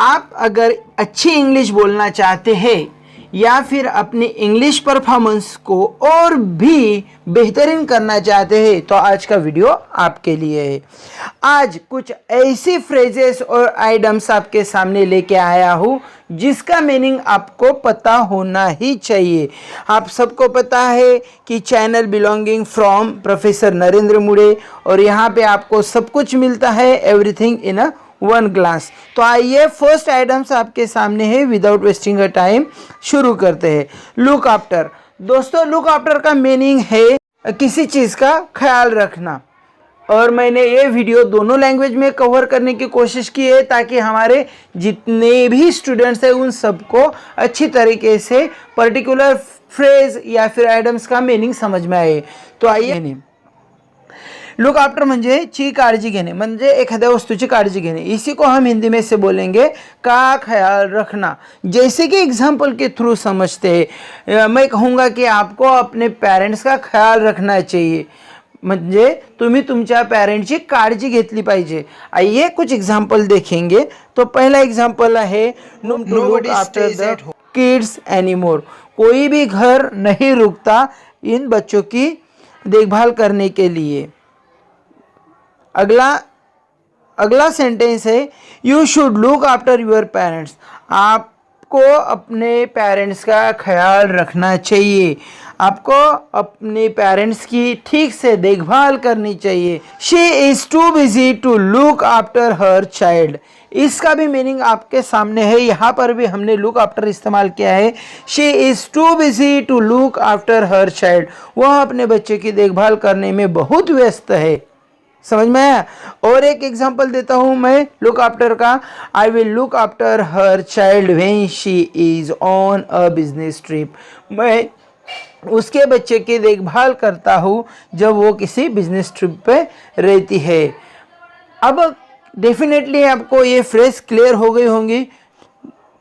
आप अगर अच्छी इंग्लिश बोलना चाहते हैं या फिर अपनी इंग्लिश परफॉर्मेंस को और भी बेहतरीन करना चाहते हैं तो आज का वीडियो आपके लिए है। आज कुछ ऐसी फ्रेजेस और आइटम्स आपके सामने लेके आया हूँ जिसका मीनिंग आपको पता होना ही चाहिए। आप सबको पता है कि channel belonging from professor Narendra मुड़े और यहाँ पे आपको सब कुछ मिलता है, everything in a one glass. तो आइए फर्स्ट आइटम्स आपके सामने है, विदाउट वेस्टिंग अ टाइम शुरू करते हैं। Look after. दोस्तों लुक आफ्टर का मीनिंग है किसी चीज़ का ख्याल रखना, और मैंने ये वीडियो दोनों लैंग्वेज में कवर करने की कोशिश की है ताकि हमारे जितने भी स्टूडेंट्स हैं उन सबको अच्छी तरीके से पर्टिकुलर फ्रेज या फिर आइटम्स का मीनिंग समझ में आए। तो आइए, लुक आफ्टर म्हणजे ची काळजी घेणे, म्हणजे एखाद्या वस्तूची काळजी घेणे। इसी को हम हिंदी में से बोलेंगे का ख्याल रखना। जैसे कि एग्जाम्पल के थ्रू समझते हैं, मैं कहूँगा कि आपको अपने पेरेंट्स का ख्याल रखना चाहिए, म्हणजे तुम्ही तुमच्या पेरेंट्सची काळजी घेतली पाहिजे। आइए कुछ एग्जाम्पल देखेंगे। तो पहला एग्जाम्पल है no look after the kids anymore. कोई भी घर नहीं रुकता इन बच्चों की देखभाल करने के लिए। अगला सेंटेंस है you should look after your parents. आपको अपने पेरेंट्स का ख्याल रखना चाहिए, आपको अपने पेरेंट्स की ठीक से देखभाल करनी चाहिए। She is too busy to look after her child. इसका भी मीनिंग आपके सामने है, यहाँ पर भी हमने लुक आफ्टर इस्तेमाल किया है। She is too busy to look after her child. वह अपने बच्चे की देखभाल करने में बहुत व्यस्त है। समझ में आया? और एक एग्जांपल देता हूँ मैं लुक आफ्टर का। I will look after her child when she is on a business trip. मैं उसके बच्चे की देखभाल करता हूँ जब वो किसी बिजनेस ट्रिप पे रहती है। अब डेफिनेटली आपको ये फ्रेज क्लियर हो गई होंगी।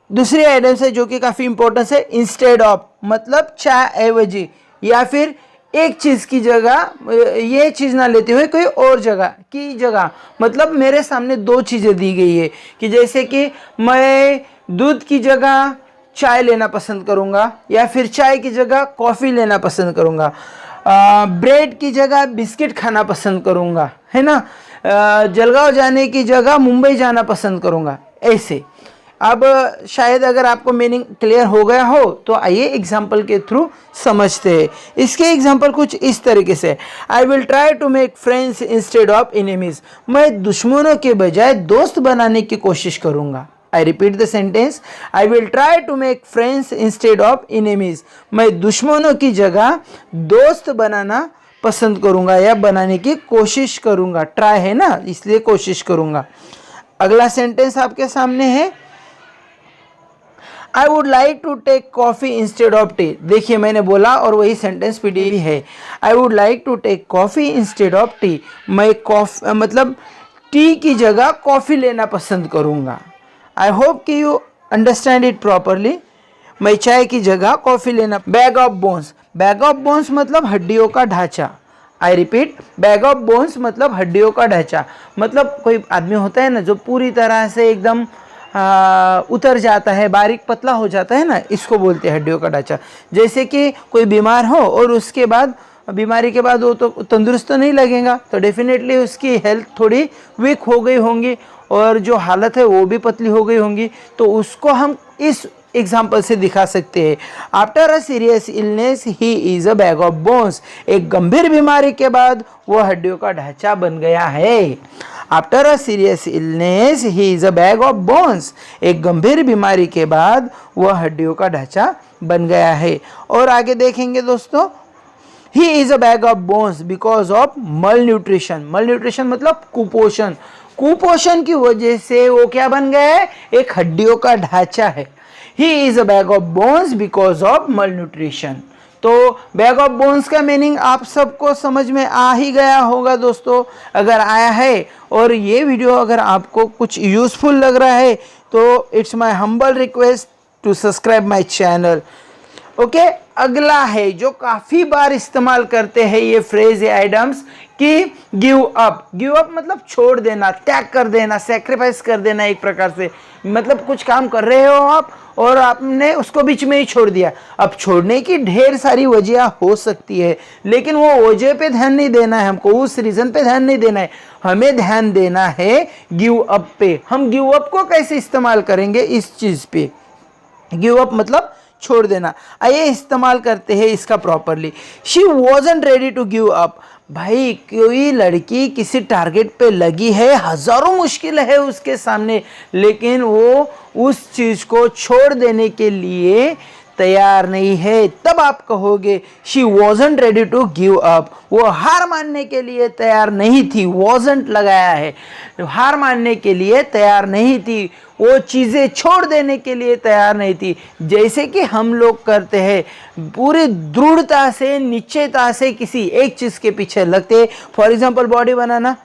दूसरी आइटम है जो कि काफ़ी इंपॉर्टेंट है, इंस्टेड ऑफ, मतलब चाहे एवजी, या फिर एक चीज़ की जगह ये चीज़ ना लेते हुए कोई और जगह की जगह, मतलब मेरे सामने दो चीज़ें दी गई है कि जैसे कि मैं दूध की जगह चाय लेना पसंद करूँगा या फिर चाय की जगह कॉफ़ी लेना पसंद करूँगा, ब्रेड की जगह बिस्किट खाना पसंद करूँगा, है ना, जलगांव जाने की जगह मुंबई जाना पसंद करूँगा, ऐसे। अब शायद अगर आपको मीनिंग क्लियर हो गया हो तो आइए एग्जाम्पल के थ्रू समझते हैं। इसके एग्जाम्पल कुछ इस तरीके से, I will try to make friends instead of enemies. मैं दुश्मनों के बजाय दोस्त बनाने की कोशिश करूँगा। I repeat the sentence, I will try to make friends instead of enemies. मैं दुश्मनों की जगह दोस्त बनाना पसंद करूँगा या बनाने की कोशिश करूँगा। ट्राई है ना, इसलिए कोशिश करूँगा। अगला सेंटेंस आपके सामने है, I would like to take coffee instead of tea. देखिए मैंने बोला और वही सेंटेंस पीडी है। I would like to take coffee instead of tea. मैं मतलब टी की जगह कॉफ़ी लेना पसंद करूँगा। आई होप कि यू अंडरस्टैंड इट प्रॉपरली। मैं चाय की जगह कॉफ़ी लेना। Bag of bones. Bag of bones मतलब हड्डियों का ढांचा। I repeat, bag of bones मतलब हड्डियों का ढांचा। मतलब कोई आदमी होता है ना जो पूरी तरह से एकदम उतर जाता है, बारीक पतला हो जाता है ना, इसको बोलते हैं हड्डियों का ढांचा। जैसे कि कोई बीमार हो और उसके बाद बीमारी के बाद वो तो तंदुरुस्त तो नहीं लगेगा, तो डेफिनेटली उसकी हेल्थ थोड़ी वीक हो गई होंगी और जो हालत है वो भी पतली हो गई होंगी। तो उसको हम इस एग्जाम्पल से दिखा सकते हैं। After a serious illness he is a bag of bones. एक गंभीर बीमारी के बाद वो हड्डियों का ढांचा बन गया है। After a serious illness he is a bag of bones. एक गंभीर बीमारी के बाद वह हड्डियों का ढांचा बन गया है। और आगे देखेंगे दोस्तों, he is a bag of bones because of मल न्यूट्रिशन। मल न्यूट्रिशन मतलब कुपोषण। कुपोषण की वजह से वो क्या बन गया है, एक हड्डियों का ढांचा है। He is a bag of bones because of मल न्यूट्रिशन। तो बैग ऑफ बोन्स का मीनिंग आप सबको समझ में आ ही गया होगा दोस्तों। अगर आया है और ये वीडियो अगर आपको कुछ यूज़फुल लग रहा है तो it's my humble request to subscribe my channel. Okay, अगला है जो काफी बार इस्तेमाल करते हैं ये फ्रेज या आइटम्स कि गिव अप। गिव अप मतलब छोड़ देना, त्याग कर देना, सेक्रीफाइस कर देना एक प्रकार से। मतलब कुछ काम कर रहे हो आप और आपने उसको बीच में ही छोड़ दिया। अब छोड़ने की ढेर सारी वजह हो सकती है, लेकिन वो वजह पे ध्यान नहीं देना है हमको, उस रीजन पे ध्यान नहीं देना है, हमें ध्यान देना है गिव अप पे। हम गिव अप को कैसे इस्तेमाल करेंगे इस चीज पे। गिव अप मतलब छोड़ देना। आइए इस्तेमाल करते हैं इसका properly. She wasn't ready to give up. भाई कोई लड़की किसी टारगेट पे लगी है, हजारों मुश्किल है उसके सामने, लेकिन वो उस चीज को छोड़ देने के लिए तैयार नहीं है, तब आप कहोगे she wasn't ready to give up. वो हार मानने के लिए तैयार नहीं थी, वॉजंट लगाया है, हार मानने के लिए तैयार नहीं थी, वो चीज़ें छोड़ देने के लिए तैयार नहीं थी। जैसे कि हम लोग करते हैं, पूरी दृढ़ता से, निश्चयता से किसी एक चीज़ के पीछे लगते। फॉर एग्जांपल बॉडी बनाना,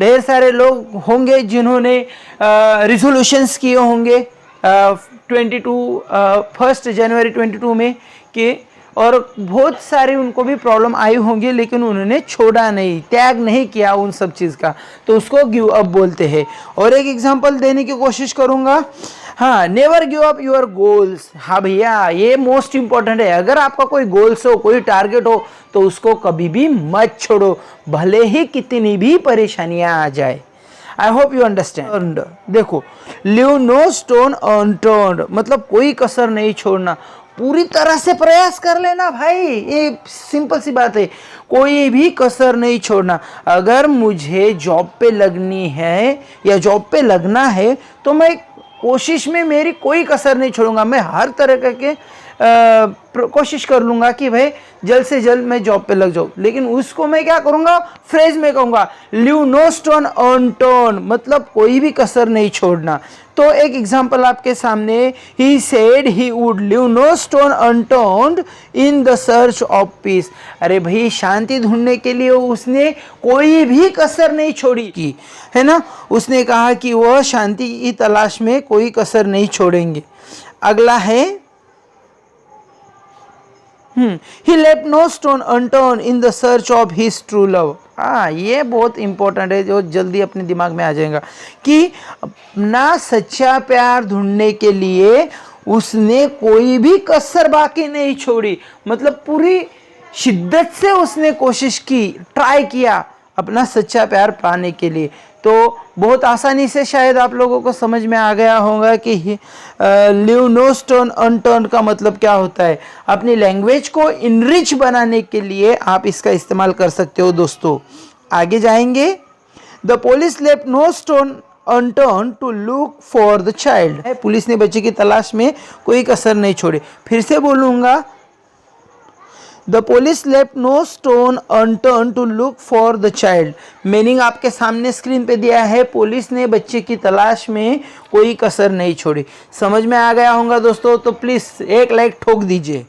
ढेर सारे लोग होंगे जिन्होंने रिजोल्यूशंस किए होंगे 1 जनवरी 22 में कि, और बहुत सारी उनको भी प्रॉब्लम आई होंगी, लेकिन उन्होंने छोड़ा नहीं, त्याग नहीं किया उन सब चीज़ का, तो उसको गिव अप बोलते हैं। और एक एग्जांपल देने की कोशिश करूँगा। हाँ, never give up your goals. हाँ भैया, ये मोस्ट इंपॉर्टेंट है। अगर आपका कोई गोल्स हो, कोई टारगेट हो, तो उसको कभी भी मत छोड़ो, भले ही कितनी भी परेशानियाँ आ जाए। I hope you understand. देखो, लीव नो स्टोन अनटर्न्ड मतलब कोई कसर नहीं छोड़ना, पूरी तरह से प्रयास कर लेना भाई, ये सिंपल सी बात है, कोई भी कसर नहीं छोड़ना। अगर मुझे जॉब पे लगनी है या जॉब पे लगना है तो मैं कोशिश में मेरी कोई कसर नहीं छोड़ूंगा, मैं हर तरह के कोशिश कर लूँगा कि भाई जल्द से जल्द मैं जॉब पे लग जाऊँ। लेकिन उसको मैं क्या करूँगा, फ्रेज में कहूँगा लीव नो स्टोन अनटर्न्ड मतलब कोई भी कसर नहीं छोड़ना। तो एक एग्जांपल आपके सामने, he said he would leave no stone unturned in the search of peace. अरे भाई, शांति ढूंढने के लिए उसने कोई भी कसर नहीं छोड़ी की, है ना। उसने कहा कि वह शांति की तलाश में कोई कसर नहीं छोड़ेंगे। अगला है he left no stone unturned in the search of his true love। हाँ, ये बहुत इंपॉर्टेंट है, जो जल्दी अपने दिमाग में आ जाएगा कि अपना सच्चा प्यार ढूंढने के लिए उसने कोई भी कसर बाकी नहीं छोड़ी। मतलब पूरी शिद्दत से उसने कोशिश की, ट्राई किया अपना सच्चा प्यार पाने के लिए। तो बहुत आसानी से शायद आप लोगों को समझ में आ गया होगा कि लीव नो स्टोन अनटर्न्ड का मतलब क्या होता है। अपनी लैंग्वेज को इनरिच बनाने के लिए आप इसका इस्तेमाल कर सकते हो। दोस्तों आगे जाएंगे। The police left no stone unturned to look for the child. Police ने बच्चे की तलाश में कोई कसर नहीं छोड़ी। फिर से बोलूँगा, the police left no stone unturned to look for the child. Meaning आपके सामने स्क्रीन पे दिया है, पुलिस ने बच्चे की तलाश में कोई कसर नहीं छोड़ी। समझ में आ गया होगा दोस्तों, तो प्लीज़ एक लाइक ठोक दीजिए।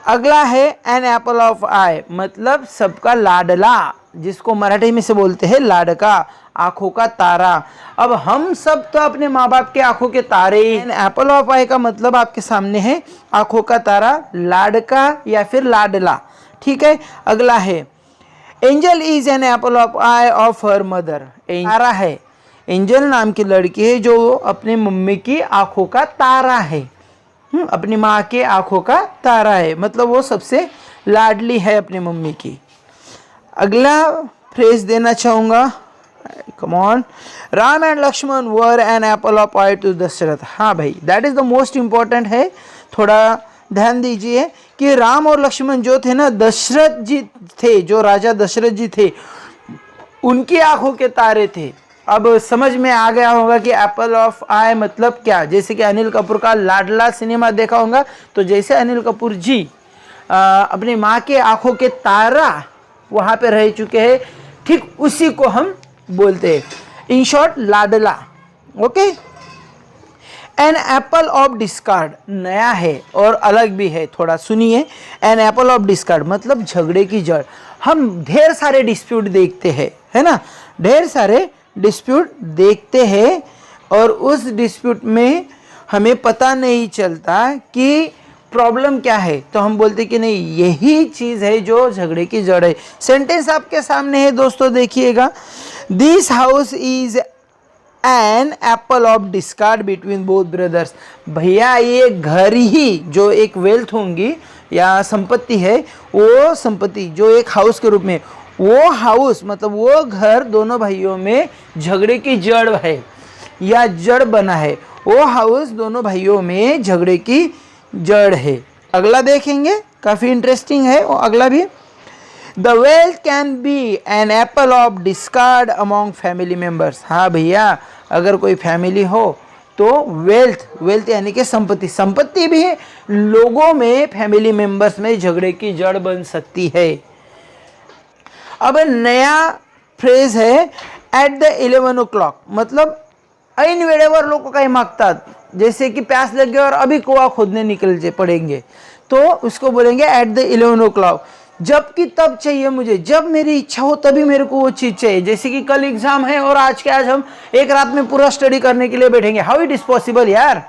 अगला है एन एप्पल ऑफ आई मतलब सबका लाडला, जिसको मराठी में से बोलते हैं लाडका, आंखों का तारा। अब हम सब तो अपने माँ बाप के आंखों के तारे। एन एप्पल ऑफ आई का मतलब आपके सामने है आंखों का तारा, लाडका या फिर लाडला। ठीक है। अगला है angel is an apple of eye of her mother. तारा है, एंजल नाम की लड़की है जो अपने मम्मी की आंखों का तारा है, अपनी माँ के आंखों का तारा है, मतलब वो सबसे लाडली है अपनी मम्मी की। अगला फ्रेज देना चाहूँगा, come on, Ram and Lakshman were an apple of eye to Dashrath. हाँ भाई, that is the most important है, थोड़ा ध्यान दीजिए कि राम और लक्ष्मण जो थे ना, दशरथ जी थे, जो राजा दशरथ जी थे, उनकी आंखों के तारे थे। अब समझ में आ गया होगा कि एप्पल ऑफ आई मतलब क्या। जैसे कि अनिल कपूर का लाडला सिनेमा देखा होगा, तो जैसे अनिल कपूर जी अपनी माँ के आंखों के तारा वहाँ पे रह चुके हैं, ठीक उसी को हम बोलते हैं, इन शॉर्ट लाडला। Okay. An apple of discord नया है और अलग भी है, थोड़ा सुनिए। एन एप्पल ऑफ डिस्कार्ड मतलब झगड़े की जड़। हम ढेर सारे डिस्प्यूट देखते हैं, है ना, ढेर सारे डिस्प्यूट देखते हैं, और उस डिस्प्यूट में हमें पता नहीं चलता कि प्रॉब्लम क्या है, तो हम बोलते कि नहीं यही चीज़ है जो झगड़े की जड़ है। सेंटेंस आपके सामने है दोस्तों, देखिएगा। This house is an apple of discard between both brothers. भैया ये घर ही जो एक वेल्थ होंगी या संपत्ति है, वो संपत्ति जो एक हाउस के रूप में, वो हाउस मतलब वो घर दोनों भाइयों में झगड़े की जड़ है या जड़ बना है। वो हाउस दोनों भाइयों में झगड़े की जड़ है। अगला देखेंगे, काफ़ी इंटरेस्टिंग है वो अगला भी। The wealth can be an apple of discord among family members. हाँ भैया, अगर कोई फैमिली हो तो वेल्थ यानी कि संपत्ति भी लोगों में, फैमिली मेंबर्स में झगड़े की जड़ बन सकती है। अब नया फ्रेज है एट द 11 o'clock, मतलब ऐन वेळेवर लोग काही मागतात, जैसे कि प्यास लग गया और अभी कुआं खोदने निकल पड़ेंगे, तो उसको बोलेंगे एट द 11 o'clock। जब कि तब चाहिए मुझे, जब मेरी इच्छा हो तभी मेरे को वो चीज़ चाहिए। जैसे कि कल एग्जाम है और आज हम एक रात में पूरा स्टडी करने के लिए बैठेंगे, हाउ इट इज़ पॉसिबल यार।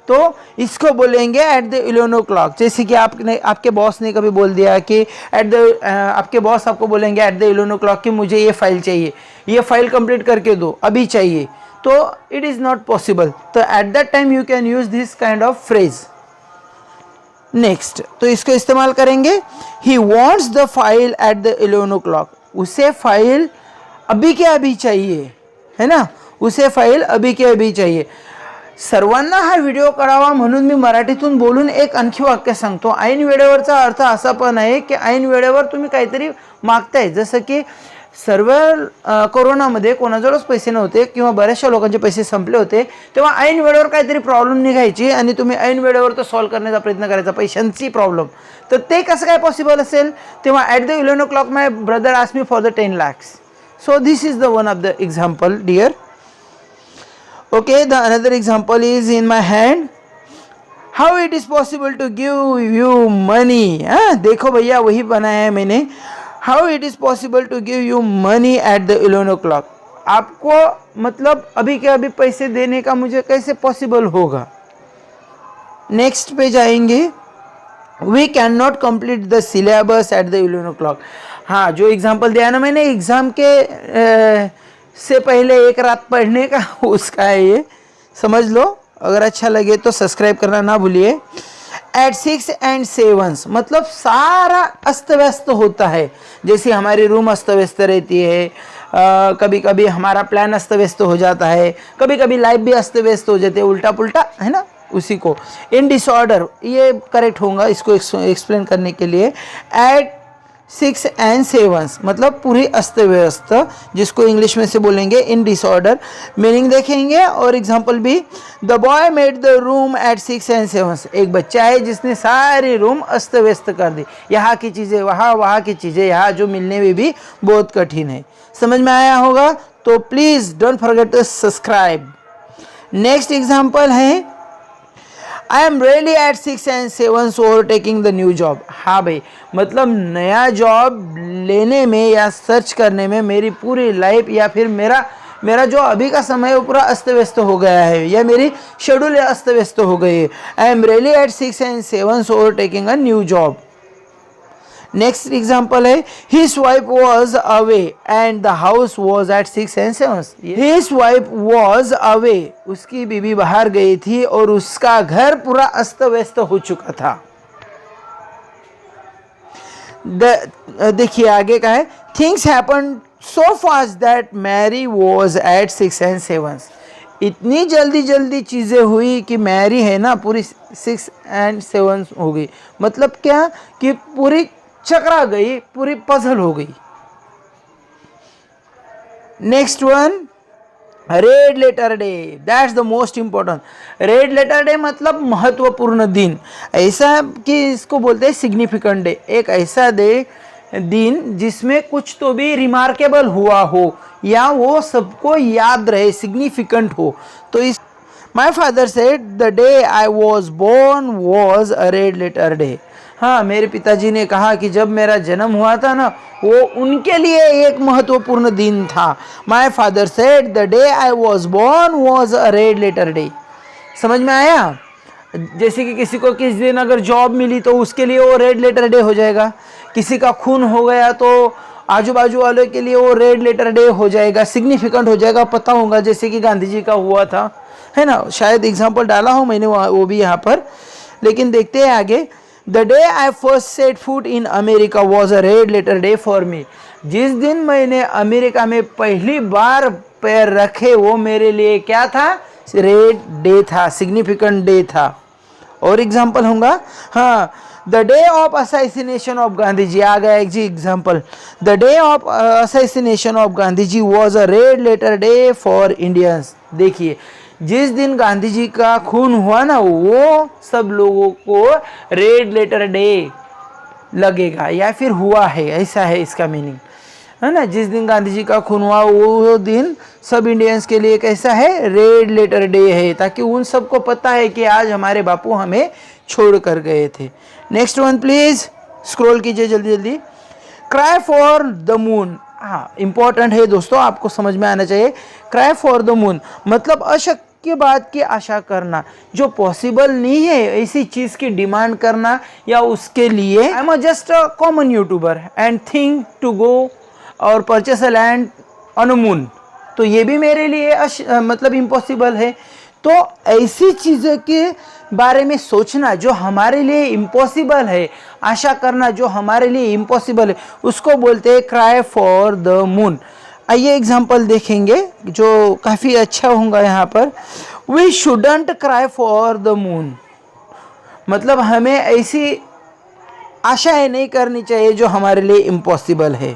तो इसको बोलेंगे एट द 11 o'clock। जैसे कि आपके बॉस ने कभी बोल दिया कि आपके बॉस आपको बोलेंगे एट द 11 o'clock कि मुझे ये फाइल चाहिए, ये फाइल कंप्लीट करके दो, अभी चाहिए, तो इट इज़ नॉट पॉसिबल। तो at that time you can use this kind of phrase. Next, तो इसको इस्तेमाल करेंगे, he wants the file eight the 11 o'clock। उसे फाइल अभी के अभी चाहिए, है ना, उसे फाइल अभी के अभी चाहिए। सर्वांना हा व्हिडिओ करावा म्हणून मी मराठीतून बोलून एक आणखी वाक्य सांगतो। ऐन वेळेवरचा अर्थ असा पण आहे की ऐन वेळेवर तुम्ही काहीतरी मागताय, जसं की सर्व कोरोनामध्ये कोणाजवळच पैसे नव्हते किंवा बऱ्याचशा लोकांचे पैसे संपले होते, तेव्हा ऐन वेळेवर काहीतरी प्रॉब्लेम निघायची आणि तुम्ही ऐन वेळेवर तो सॉल्व्ह करण्याचा प्रयत्न करायचा, पैशांची प्रॉब्लेम, तर ते कसं काय पॉसिबल असेल। तेव्हा at the 11 o'clock my brother asked me for the 10 lakhs। So this is the one of the example dear. Okay, the another example is in my hand, how it is possible to give you money. हाँ देखो भैया, वही बनाया है मैंने, how it is possible to give you money at the 11 o'clock। आपको मतलब अभी के अभी पैसे देने का मुझे कैसे पॉसिबल होगा। नेक्स्ट पे जाएंगे, we can not complete the syllabus at the 11 o'clock। हाँ, जो एग्जाम्पल दिया ना मैंने एग्ज़ाम के से पहले एक रात पढ़ने का, उसका है ये, समझ लो। अगर अच्छा लगे तो सब्सक्राइब करना ना भूलिए। एट 6 and 7 मतलब सारा अस्त व्यस्त होता है, जैसे हमारी रूम अस्त व्यस्त रहती है, कभी कभी हमारा प्लान अस्त व्यस्त हो जाता है, कभी कभी लाइफ भी अस्त व्यस्त हो जाती है, उल्टा पुल्टा, है ना, उसी को इन डिसऑर्डर, ये करेक्ट होगा इसको एक्सप्लेन करने के लिए। एट 6 and 7 मतलब पूरी अस्त व्यस्त, जिसको इंग्लिश में से बोलेंगे इन डिसऑर्डर। मीनिंग देखेंगे और एग्जांपल भी, the boy made the room at 6 and 7। एक बच्चा है जिसने सारी रूम अस्त व्यस्त कर दी, यहाँ की चीज़ें वहाँ, वहाँ की चीज़ें यहाँ, जो मिलने में भी बहुत कठिन है। समझ में आया होगा तो please don't forget to subscribe. Next example है, I am really at 6 and 7 over taking the new job. हाँ भाई, मतलब नया जॉब लेने में या सर्च करने में मेरी पूरी लाइफ या फिर मेरा जो अभी का समय है वो पूरा अस्त व्यस्त हो गया है, या मेरी शेड्यूल अस्त व्यस्त हो गई है। I am really at 6 and 7 over taking a new job. Next example है, his wife was away and the house was at 6 and 7। His wife was away, उसकी बीवी बाहर गई थी और उसका घर पूरा अस्त व्यस्त हो चुका था। देखिए आगे का है, things happen so fast that Mary was at 6 and 7। इतनी जल्दी चीज़ें हुई कि मैरी है ना पूरी 6 and 7 हो गई। मतलब क्या कि पूरी चकरा गई, पूरी पजल हो गई। Next one, red letter day, that's the most important. Red letter day मतलब महत्वपूर्ण दिन, ऐसा कि इसको बोलते हैं सिग्निफिकेंट डे। एक ऐसा दिन जिसमें कुछ तो भी रिमार्केबल हुआ हो या वो सबको याद रहे, सिग्निफिकेंट हो। तो इस my father said the day I was born was a red letter day. हाँ, मेरे पिताजी ने कहा कि जब मेरा जन्म हुआ था ना, वो उनके लिए एक महत्वपूर्ण दिन था। My father said the day I was born was a red letter day. समझ में आया? जैसे कि किसी को किस दिन अगर जॉब मिली तो उसके लिए वो रेड लेटर डे हो जाएगा, किसी का खून हो गया तो आजू बाजू वालों के लिए वो रेड लेटर डे हो जाएगा, सिग्निफिकेंट हो जाएगा, पता होगा, जैसे कि गांधी जी का हुआ था, है ना। शायद एग्जांपल डाला हो मैंने वो भी यहाँ पर, लेकिन देखते हैं आगे। The day I first set foot in America was a red letter day for me. जिस दिन मैंने अमेरिका में पहली बार पैर रखे वो मेरे लिए क्या था? रेड डे था, सिग्निफिकेंट डे था। और एग्जाम्पल होगा, हाँ, the day of assassination of Gandhi ji, आ गया एक जी example. The day of assassination of Gandhi ji was a red letter day for Indians. देखिए, जिस दिन गांधी जी का खून हुआ ना, वो सब लोगों को रेड लेटर डे लगेगा या फिर हुआ है, ऐसा है इसका मीनिंग, है ना। जिस दिन गांधी जी का खून हुआ वो दिन सब इंडियंस के लिए कैसा है? रेड लेटर डे है, ताकि उन सबको पता है कि आज हमारे बापू हमें छोड़ कर गए थे। नेक्स्ट वन प्लीज, स्क्रॉल कीजिए जल्दी जल्दी। क्राई फॉर द मून, हाँ इंपॉर्टेंट है दोस्तों, आपको समझ में आना चाहिए। क्राई फॉर द मून मतलब अशक्य बात की आशा करना, जो पॉसिबल नहीं है ऐसी चीज की डिमांड करना, या उसके लिए I am just a common YouTuber and think to go और purchase a land on a moon, तो ये भी मेरे लिए मतलब इम्पॉसिबल है। तो ऐसी चीज़ों के बारे में सोचना जो हमारे लिए इम्पॉसिबल है, आशा करना जो हमारे लिए इम्पॉसिबल है, उसको बोलते हैं क्राई फॉर द मून। आइए एग्जाम्पल देखेंगे जो काफ़ी अच्छा होगा यहाँ पर। We shouldn't cry for the moon मतलब हमें ऐसी आशाएं नहीं करनी चाहिए जो हमारे लिए इम्पॉसिबल है।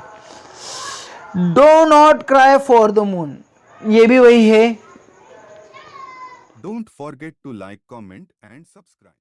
Do not cry for the moon, ये भी वही है। Don't forget to like, comment and subscribe.